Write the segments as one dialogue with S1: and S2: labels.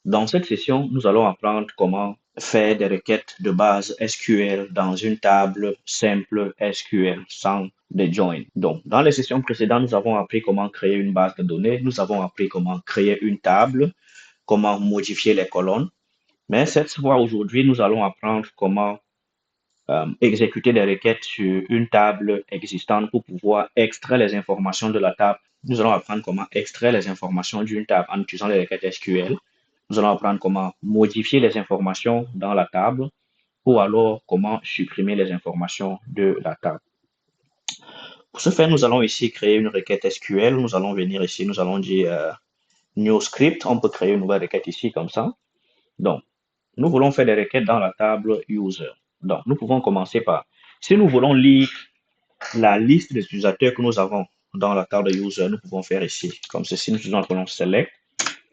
S1: Dans cette session, nous allons apprendre comment faire des requêtes de base SQL dans une table simple SQL sans des joins. Donc, dans les sessions précédentes, nous avons appris comment créer une base de données, nous avons appris comment créer une table, comment modifier les colonnes. Mais cette fois, aujourd'hui, nous allons apprendre comment exécuter des requêtes sur une table existante pour pouvoir extraire les informations de la table. Nous allons apprendre comment extraire les informations d'une table en utilisant les requêtes SQL. Nous allons apprendre comment modifier les informations dans la table ou alors comment supprimer les informations de la table. Pour ce faire, nous allons ici créer une requête SQL. Nous allons venir ici, nous allons dire new script. On peut créer une nouvelle requête ici comme ça. Donc, nous voulons faire des requêtes dans la table user. Donc, nous pouvons commencer par, si nous voulons lire la liste des utilisateurs que nous avons dans la table user, nous pouvons faire ici, comme ceci, nous utilisons la colonne select.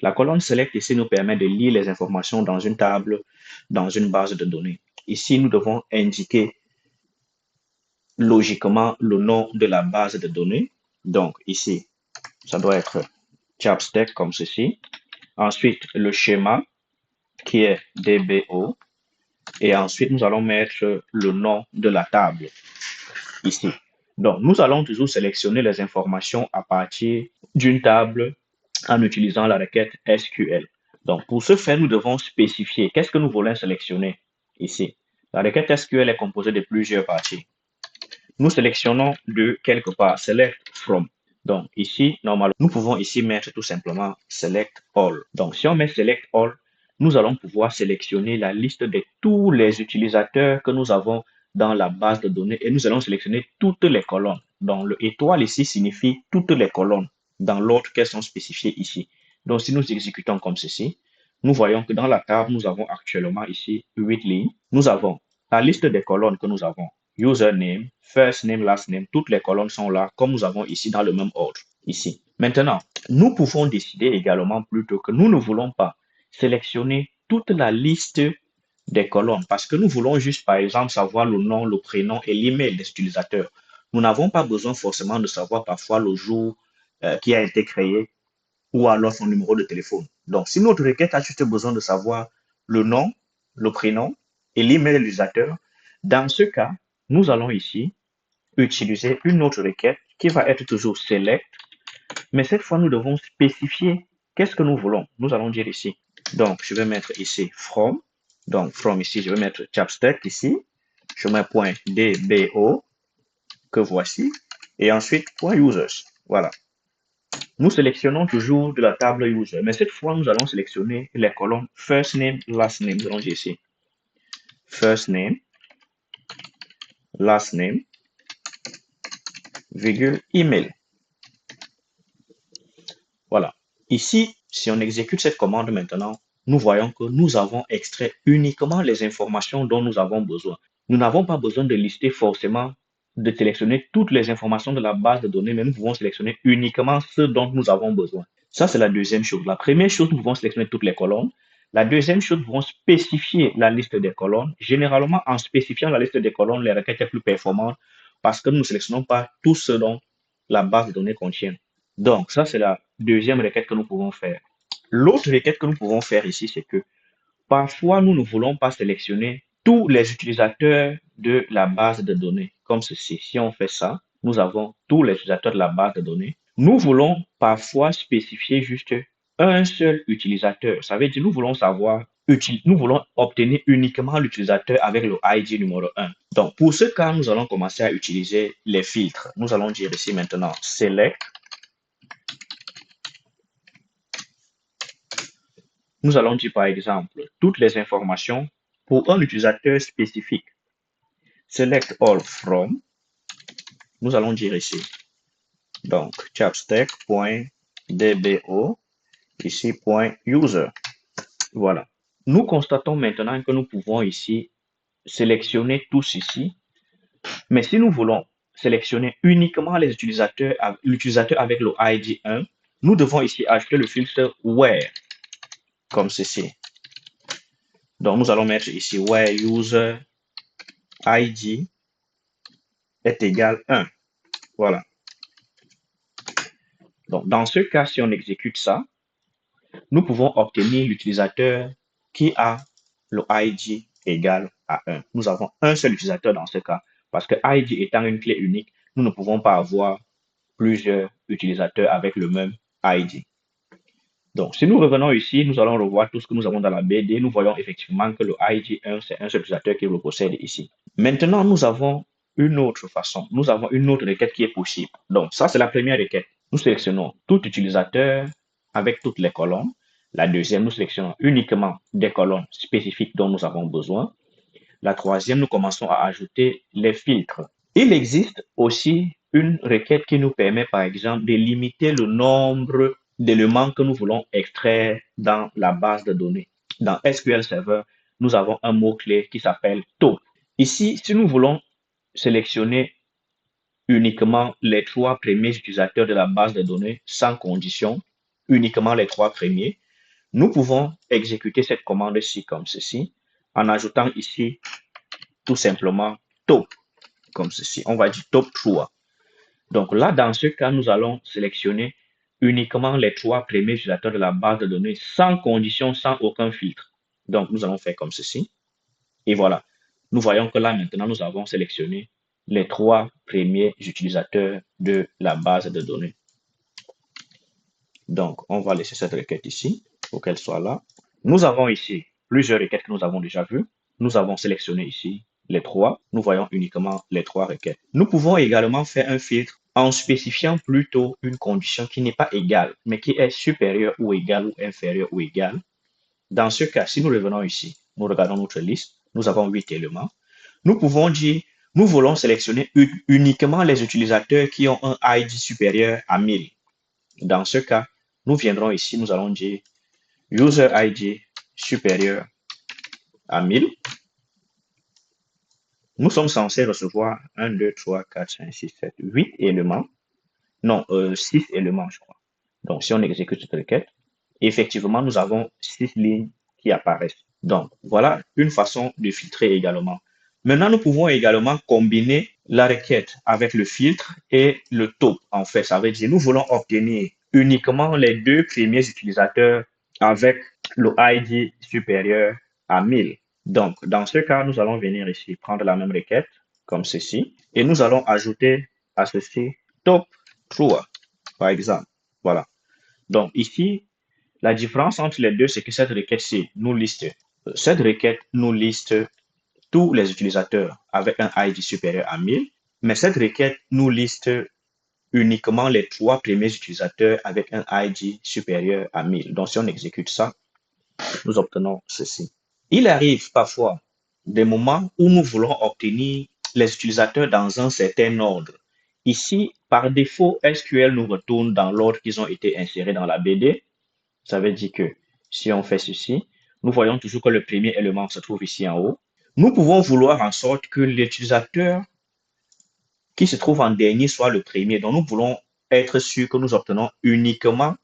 S1: La colonne select ici nous permet de lire les informations dans une table, dans une base de données. Ici, nous devons indiquer logiquement le nom de la base de données. Donc, ici, ça doit être Chapstack comme ceci. Ensuite, le schéma qui est DBO. Et ensuite, nous allons mettre le nom de la table ici. Donc, nous allons toujours sélectionner les informations à partir d'une table en utilisant la requête SQL. Donc, pour ce faire, nous devons spécifier qu'est-ce que nous voulons sélectionner ici. La requête SQL est composée de plusieurs parties. Nous sélectionnons de quelque part select from. Donc, ici, normalement, nous pouvons ici mettre tout simplement select all. Donc, si on met select all, nous allons pouvoir sélectionner la liste de tous les utilisateurs que nous avons dans la base de données et nous allons sélectionner toutes les colonnes. Donc, le étoile ici signifie toutes les colonnes dans l'ordre qu'elles sont spécifiées ici. Donc, si nous exécutons comme ceci, nous voyons que dans la table, nous avons actuellement ici 8 lignes. Nous avons la liste des colonnes que nous avons. Username, first name, last name, toutes les colonnes sont là, comme nous avons ici dans le même ordre, ici. Maintenant, nous pouvons décider également plutôt que nous ne voulons pas sélectionner toute la liste des colonnes parce que nous voulons juste, par exemple, savoir le nom, le prénom et l'email des utilisateurs. Nous n'avons pas besoin forcément de savoir parfois le jour qui a été créé ou alors son numéro de téléphone. Donc, si notre requête a juste besoin de savoir le nom, le prénom et l'email de l'utilisateur, dans ce cas, nous allons ici utiliser une autre requête qui va être toujours select, mais cette fois, nous devons spécifier qu'est-ce que nous voulons. Nous allons dire ici. Donc, je vais mettre ici from. Donc, from ici, je vais mettre Chapstack ici. Je mets point .dbo que voici. Et ensuite, point .users. Voilà. Nous sélectionnons toujours de la table user, mais cette fois, nous allons sélectionner les colonnes first name, last name. Nous allons dire ici. First name, last name, virgule, email. Voilà. Ici, si on exécute cette commande maintenant, nous voyons que nous avons extrait uniquement les informations dont nous avons besoin. Nous n'avons pas besoin de lister forcément, de sélectionner toutes les informations de la base de données, mais nous pouvons sélectionner uniquement ce dont nous avons besoin. Ça, c'est la deuxième chose. La première chose, nous pouvons sélectionner toutes les colonnes. La deuxième chose, nous pouvons spécifier la liste des colonnes. Généralement, en spécifiant la liste des colonnes, les requêtes sont plus performantes parce que nous ne sélectionnons pas tout ce dont la base de données contient. Donc, ça, c'est la deuxième requête que nous pouvons faire. L'autre requête que nous pouvons faire ici, c'est que parfois, nous ne voulons pas sélectionner tous les utilisateurs de la base de données. Comme ceci, si on fait ça, nous avons tous les utilisateurs de la base de données. Nous voulons parfois spécifier juste un seul utilisateur. Ça veut dire nous voulons savoir, nous voulons obtenir uniquement l'utilisateur avec le ID numéro 1. Donc, pour ce cas, nous allons commencer à utiliser les filtres. Nous allons dire ici maintenant select. Nous allons dire par exemple toutes les informations pour un utilisateur spécifique. Select all from. Nous allons dire ici. Donc, chapstack.dbo, ici .user. Voilà. Nous constatons maintenant que nous pouvons ici sélectionner tous ici. Mais si nous voulons sélectionner uniquement les utilisateurs, l'utilisateur avec le ID 1, nous devons ici ajouter le filtre where, comme ceci. Donc, nous allons mettre ici where user ID est égal 1. Voilà. Donc, dans ce cas, si on exécute ça, nous pouvons obtenir l'utilisateur qui a le ID égal à 1. Nous avons un seul utilisateur dans ce cas, parce que ID étant une clé unique, nous ne pouvons pas avoir plusieurs utilisateurs avec le même ID. Donc, si nous revenons ici, nous allons revoir tout ce que nous avons dans la BD. Nous voyons effectivement que le ID 1, c'est un seul utilisateur qui le possède ici. Maintenant, nous avons une autre façon. Nous avons une autre requête qui est possible. Donc, ça, c'est la première requête. Nous sélectionnons tout utilisateur avec toutes les colonnes. La deuxième, nous sélectionnons uniquement des colonnes spécifiques dont nous avons besoin. La troisième, nous commençons à ajouter les filtres. Il existe aussi une requête qui nous permet, par exemple, de limiter le nombre d'éléments que nous voulons extraire dans la base de données. Dans SQL Server, nous avons un mot-clé qui s'appelle taux. Ici, si nous voulons sélectionner uniquement les 3 premiers utilisateurs de la base de données sans condition, uniquement les 3 premiers, nous pouvons exécuter cette commande-ci comme ceci, en ajoutant ici tout simplement top, comme ceci. On va dire top 3. Donc là, dans ce cas, nous allons sélectionner uniquement les 3 premiers utilisateurs de la base de données sans condition, sans aucun filtre. Donc, nous allons faire comme ceci. Et voilà. Nous voyons que là, maintenant, nous avons sélectionné les 3 premiers utilisateurs de la base de données. Donc, on va laisser cette requête ici pour qu'elle soit là. Nous avons ici plusieurs requêtes que nous avons déjà vues. Nous avons sélectionné ici les 3. Nous voyons uniquement les 3 requêtes. Nous pouvons également faire un filtre en spécifiant plutôt une condition qui n'est pas égale, mais qui est supérieure ou égale ou inférieure ou égale. Dans ce cas, si nous revenons ici, nous regardons notre liste, nous avons 8 éléments. Nous pouvons dire, nous voulons sélectionner uniquement les utilisateurs qui ont un ID supérieur à 1000. Dans ce cas, nous viendrons ici, nous allons dire user ID supérieur à 1000. Nous sommes censés recevoir 1, 2, 3, 4, 5, 6, 7, 8 éléments. Non, 6 éléments, je crois. Donc, si on exécute cette requête, effectivement, nous avons 6 lignes qui apparaissent. Donc, voilà une façon de filtrer également. Maintenant, nous pouvons également combiner la requête avec le filtre et le top. En fait, ça veut dire nous voulons obtenir uniquement les 2 premiers utilisateurs avec le ID supérieur à 1000. Donc, dans ce cas, nous allons venir ici prendre la même requête, comme ceci, et nous allons ajouter à ceci top 3, par exemple. Voilà. Donc, ici, la différence entre les deux, c'est que cette requête-ci nous liste, tous les utilisateurs avec un ID supérieur à 1000, mais cette requête nous liste uniquement les 3 premiers utilisateurs avec un ID supérieur à 1000. Donc, si on exécute ça, nous obtenons ceci. Il arrive parfois des moments où nous voulons obtenir les utilisateurs dans un certain ordre. Ici, par défaut, SQL nous retourne dans l'ordre qu'ils ont été insérés dans la BD. Ça veut dire que si on fait ceci, nous voyons toujours que le premier élément se trouve ici en haut. Nous pouvons vouloir en sorte que l'utilisateur qui se trouve en dernier soit le premier. Donc, nous voulons être sûrs que nous obtenons uniquement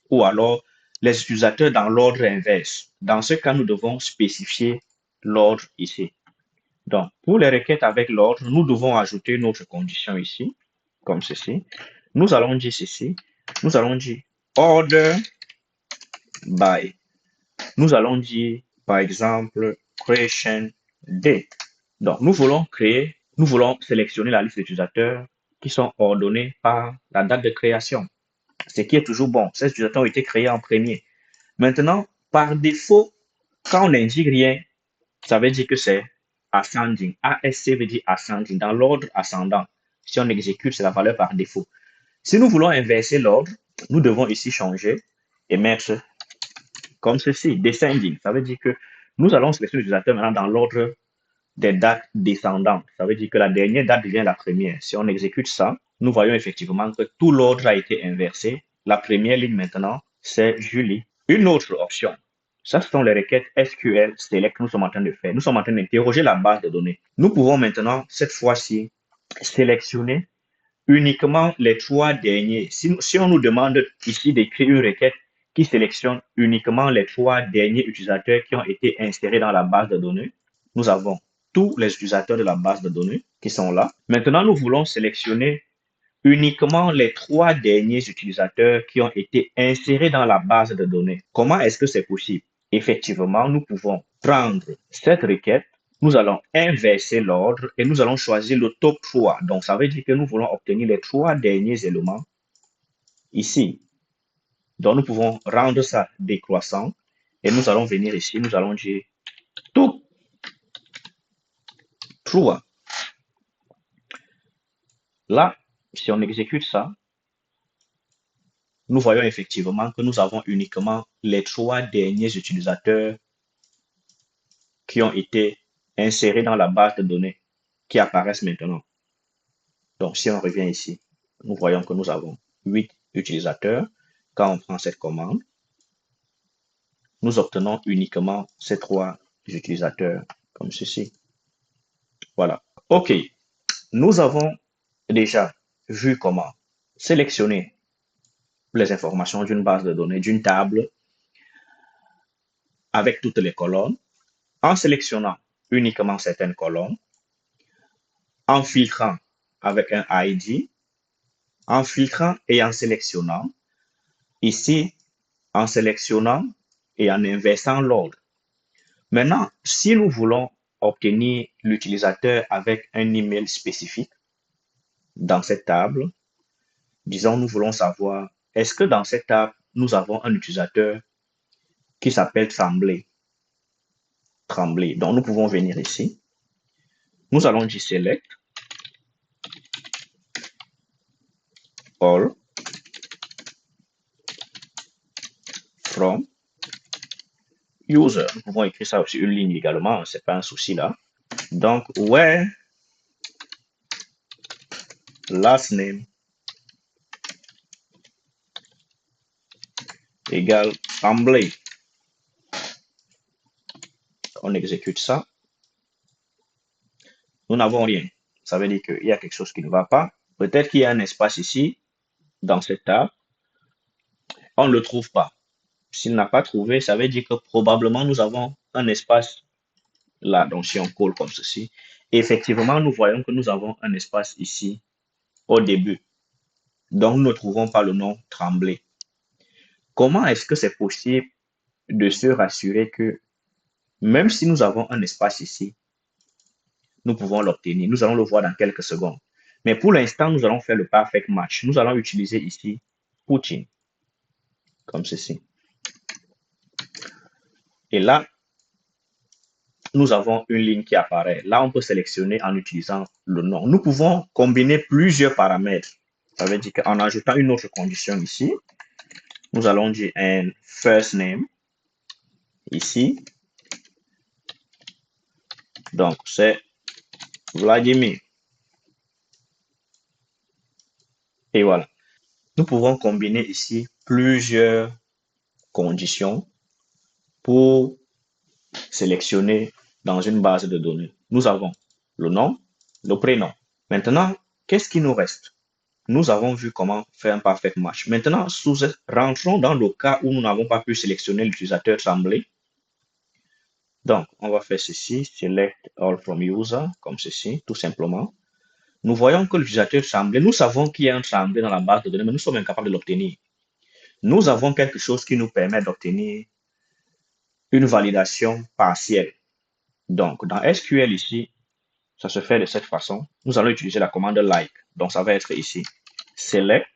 S1: ou alors les utilisateurs dans l'ordre inverse. Dans ce cas, nous devons spécifier l'ordre ici. Donc, pour les requêtes avec l'ordre, nous devons ajouter notre condition ici, comme ceci. Nous allons dire ceci. Nous allons dire order by. Nous allons dire, par exemple, creation date. Donc, nous voulons sélectionner la liste d'utilisateurs qui sont ordonnés par la date de création. Ce qui est toujours bon. Ces utilisateurs ont été créés en premier. Maintenant, par défaut, quand on n'indique rien, ça veut dire que c'est ascending. ASC veut dire ascending, dans l'ordre ascendant. Si on exécute, c'est la valeur par défaut. Si nous voulons inverser l'ordre, nous devons ici changer et mettre comme ceci, descending. Ça veut dire que nous allons sélectionner l'utilisateur maintenant dans l'ordre des dates descendantes. Ça veut dire que la dernière date devient la première. Si on exécute ça, nous voyons effectivement que tout l'ordre a été inversé. La première ligne maintenant, c'est Julie. Une autre option, ça, ce sont les requêtes SQL Select que nous sommes en train de faire. Nous sommes en train d'interroger la base de données. Nous pouvons maintenant, cette fois-ci, sélectionner uniquement les 3 derniers. Si on nous demande ici d'écrire une requête qui sélectionne uniquement les 3 derniers utilisateurs qui ont été insérés dans la base de données, nous avons tous les utilisateurs de la base de données qui sont là. Maintenant, nous voulons sélectionner uniquement les 3 derniers utilisateurs qui ont été insérés dans la base de données. Comment est-ce que c'est possible? Effectivement, nous pouvons prendre cette requête, nous allons inverser l'ordre et nous allons choisir le top 3. Donc, ça veut dire que nous voulons obtenir les 3 derniers éléments ici. Donc, nous pouvons rendre ça décroissant et nous allons venir ici, nous allons dire top 3. Là, si on exécute ça, nous voyons effectivement que nous avons uniquement les 3 derniers utilisateurs qui ont été insérés dans la base de données qui apparaissent maintenant. Donc, si on revient ici, nous voyons que nous avons 8 utilisateurs. Quand on prend cette commande, nous obtenons uniquement ces 3 utilisateurs comme ceci. Voilà. OK. Nous avons déjà vu comment sélectionner les informations d'une base de données, d'une table avec toutes les colonnes, en sélectionnant uniquement certaines colonnes, en filtrant avec un ID, en filtrant et en sélectionnant, ici, en sélectionnant et en inversant l'ordre. Maintenant, si nous voulons obtenir l'utilisateur avec un email spécifique dans cette table, disons, nous voulons savoir, est-ce que dans cette table, nous avons un utilisateur qui s'appelle Tremblay. Donc, nous pouvons venir ici. Nous allons dire select all from user. Nous pouvons écrire ça aussi une ligne également, c'est pas un souci là. Donc, where last name égale Tremblay. On exécute ça. Nous n'avons rien. Ça veut dire qu'il y a quelque chose qui ne va pas. Peut-être qu'il y a un espace ici, dans cette table. On ne le trouve pas. S'il n'a pas trouvé, ça veut dire que probablement nous avons un espace là. Donc, si on colle comme ceci, effectivement, nous voyons que nous avons un espace ici au début. Donc, nous ne trouvons pas le nom Tremblay. Comment est-ce que c'est possible de se rassurer que même si nous avons un espace ici, nous pouvons l'obtenir? Nous allons le voir dans quelques secondes. Mais pour l'instant, nous allons faire le perfect match. Nous allons utiliser ici Poutine, comme ceci. Et là, nous avons une ligne qui apparaît. Là, on peut sélectionner en utilisant le nom. Nous pouvons combiner plusieurs paramètres. Ça veut dire qu'en ajoutant une autre condition ici, nous allons dire un first name ici. Donc, c'est Vladimir. Et voilà. Nous pouvons combiner ici plusieurs conditions pour sélectionner dans une base de données. Nous avons le nom, le prénom. Maintenant, qu'est-ce qui nous reste? Nous avons vu comment faire un perfect match. Maintenant, rentrons dans le cas où nous n'avons pas pu sélectionner l'utilisateur Tremblay. Donc, on va faire ceci, select all from user, comme ceci, tout simplement. Nous voyons que l'utilisateur Tremblay, nous savons qu'il y a un Tremblay dans la base de données, mais nous sommes incapables de l'obtenir. Nous avons quelque chose qui nous permet d'obtenir une validation partielle. Donc, dans SQL ici, ça se fait de cette façon. Nous allons utiliser la commande like. Donc, ça va être ici, select,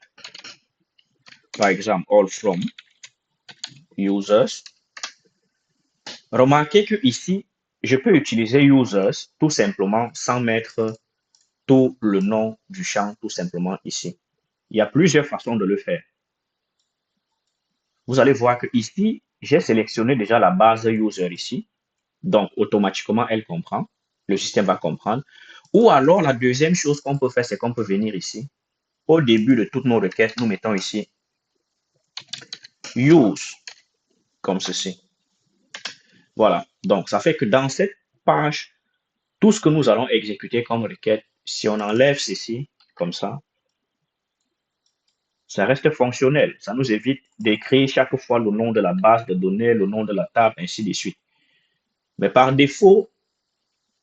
S1: par exemple, all from users. Remarquez que ici, je peux utiliser users tout simplement sans mettre tout le nom du champ tout simplement ici. Il y a plusieurs façons de le faire. Vous allez voir que ici, j'ai sélectionné déjà la base user ici. Donc, automatiquement, elle comprend. Le système va comprendre. Ou alors, la deuxième chose qu'on peut faire, c'est qu'on peut venir ici. Au début de toutes nos requêtes, nous mettons ici use, comme ceci. Voilà. Donc, ça fait que dans cette page, tout ce que nous allons exécuter comme requête, si on enlève ceci, comme ça reste fonctionnel. Ça nous évite d'écrire chaque fois le nom de la base de données, le nom de la table, ainsi de suite. Mais par défaut,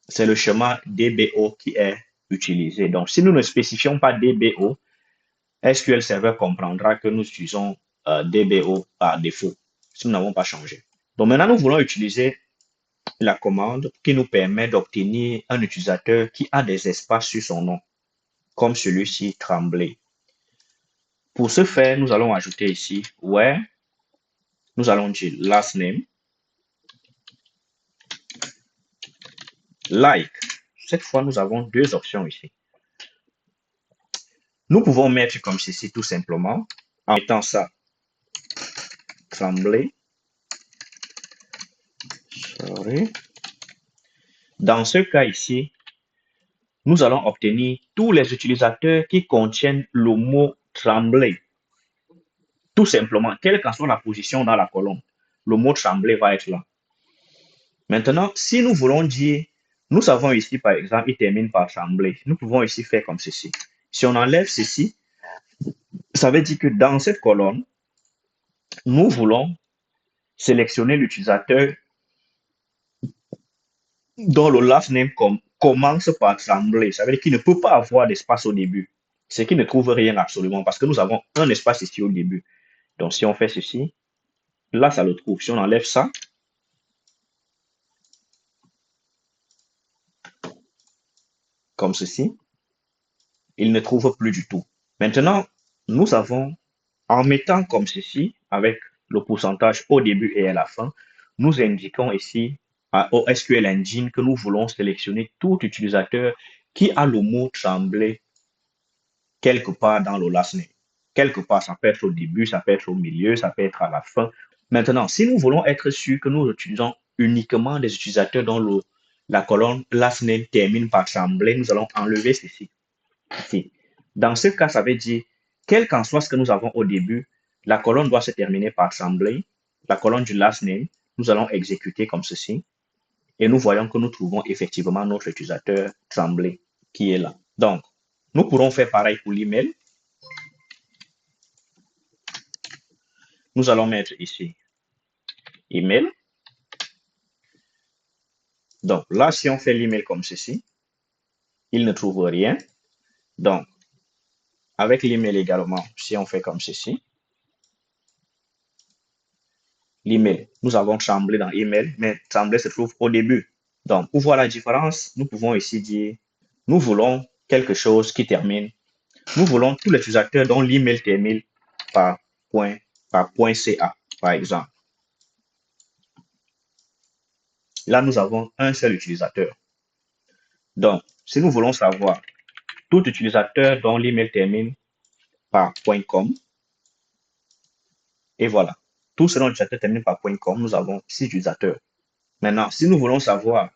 S1: c'est le schéma DBO qui est utilisé. Donc, si nous ne spécifions pas DBO, SQL Server comprendra que nous utilisons DBO par défaut si nous n'avons pas changé. Donc maintenant, nous voulons utiliser la commande qui nous permet d'obtenir un utilisateur qui a des espaces sur son nom, comme celui-ci, Tremblay. Pour ce faire, nous allons ajouter ici where, nous allons dire last name, like. Cette fois, nous avons deux options ici. Nous pouvons mettre comme ceci tout simplement, en mettant ça, Tremblay. Sorry. Dans ce cas ici, nous allons obtenir tous les utilisateurs qui contiennent le mot Tremblay. Tout simplement, quelle qu'en soit la position dans la colonne, le mot Tremblay va être là. Maintenant, si nous voulons dire, nous savons ici par exemple, il termine par Tremblay. Nous pouvons ici faire comme ceci. Si on enlève ceci, ça veut dire que dans cette colonne, nous voulons sélectionner l'utilisateur dont le last name commence par Tremblay. Ça veut dire qu'il ne peut pas avoir d'espace au début. C'est qu'il ne trouve rien absolument parce que nous avons un espace ici au début. Donc, si on fait ceci, là, ça le trouve. Si on enlève ça, comme ceci, il ne trouve plus du tout. Maintenant, nous avons, en mettant comme ceci, avec le pourcentage au début et à la fin, nous indiquons ici au SQL Engine que nous voulons sélectionner tout utilisateur qui a le mot Tremblay quelque part dans le last name. Quelque part, ça peut être au début, ça peut être au milieu, ça peut être à la fin. Maintenant, si nous voulons être sûrs que nous utilisons uniquement des utilisateurs dont la colonne last name termine par Tremblay, nous allons enlever ceci. Ici. Dans ce cas, ça veut dire, quel qu'en soit ce que nous avons au début, la colonne doit se terminer par Tremblay. La colonne du last name, nous allons exécuter comme ceci. Et nous voyons que nous trouvons effectivement notre utilisateur Tremblay qui est là. Donc, nous pourrons faire pareil pour l'email. Nous allons mettre ici email. Donc là, si on fait l'email comme ceci, il ne trouve rien. Donc, avec l'email également, si on fait comme ceci, l'email, nous avons Tremblay dans email, mais Tremblay se trouve au début. Donc, pour voir la différence, nous pouvons ici dire, nous voulons quelque chose qui termine. Nous voulons tous les utilisateurs dont l'email termine par .ca, par exemple. Là, nous avons un seul utilisateur. Donc, si nous voulons savoir tout utilisateur dont l'email termine par .com, et voilà, tout ce dont l'utilisateur termine par .com, nous avons 6 utilisateurs. Maintenant, si nous voulons savoir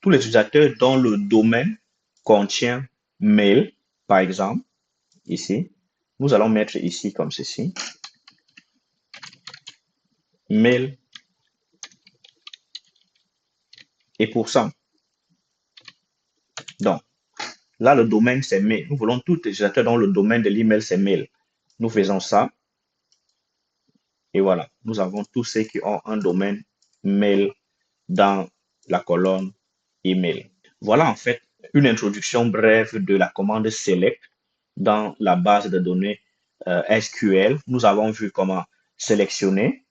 S1: tous les utilisateurs dont le domaine contient mail, par exemple, ici, nous allons mettre ici comme ceci, mail et %. Donc, là, le domaine, c'est mail. Nous voulons tous les utilisateurs dont le domaine de l'email, c'est mail. Nous faisons ça. Et voilà, nous avons tous ceux qui ont un domaine mail dans la colonne email. Voilà en fait une introduction brève de la commande select dans la base de données SQL. Nous avons vu comment sélectionner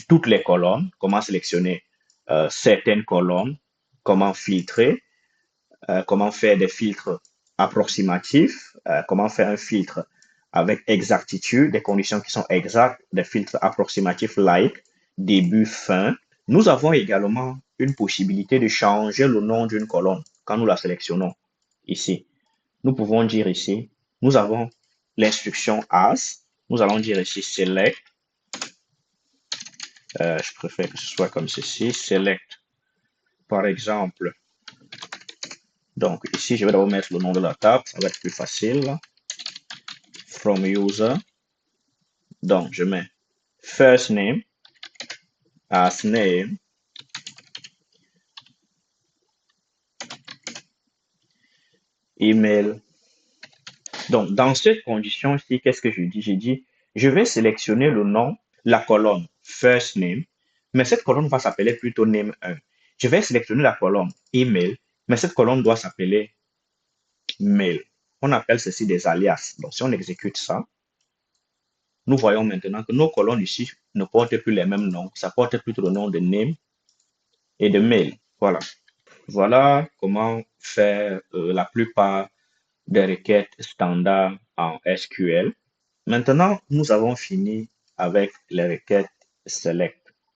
S1: toutes les colonnes, comment sélectionner certaines colonnes, comment filtrer, comment faire des filtres approximatifs, comment faire un filtre avec exactitude, des conditions qui sont exactes, des filtres approximatifs like, début, fin. Nous avons également une possibilité de changer le nom d'une colonne quand nous la sélectionnons ici. Nous pouvons dire ici, nous avons l'instruction as, nous allons dire ici select, je préfère que ce soit comme ceci, select, par exemple. Donc ici, je vais d'abord mettre le nom de la table, ça va être plus facile. From user, donc je mets first name, as name, email. Donc, dans cette condition-ci, qu'est-ce que je dis? J'ai dit, je vais sélectionner le nom, la colonne first name, mais cette colonne va s'appeler plutôt name 1. Je vais sélectionner la colonne email, mais cette colonne doit s'appeler mail. On appelle ceci des alias. Donc, si on exécute ça, nous voyons maintenant que nos colonnes ici ne portent plus les mêmes noms. Ça porte plutôt le nom de name et de mail. Voilà. Voilà comment faire la plupart des requêtes standards en SQL. Maintenant, nous avons fini avec les requêtes select.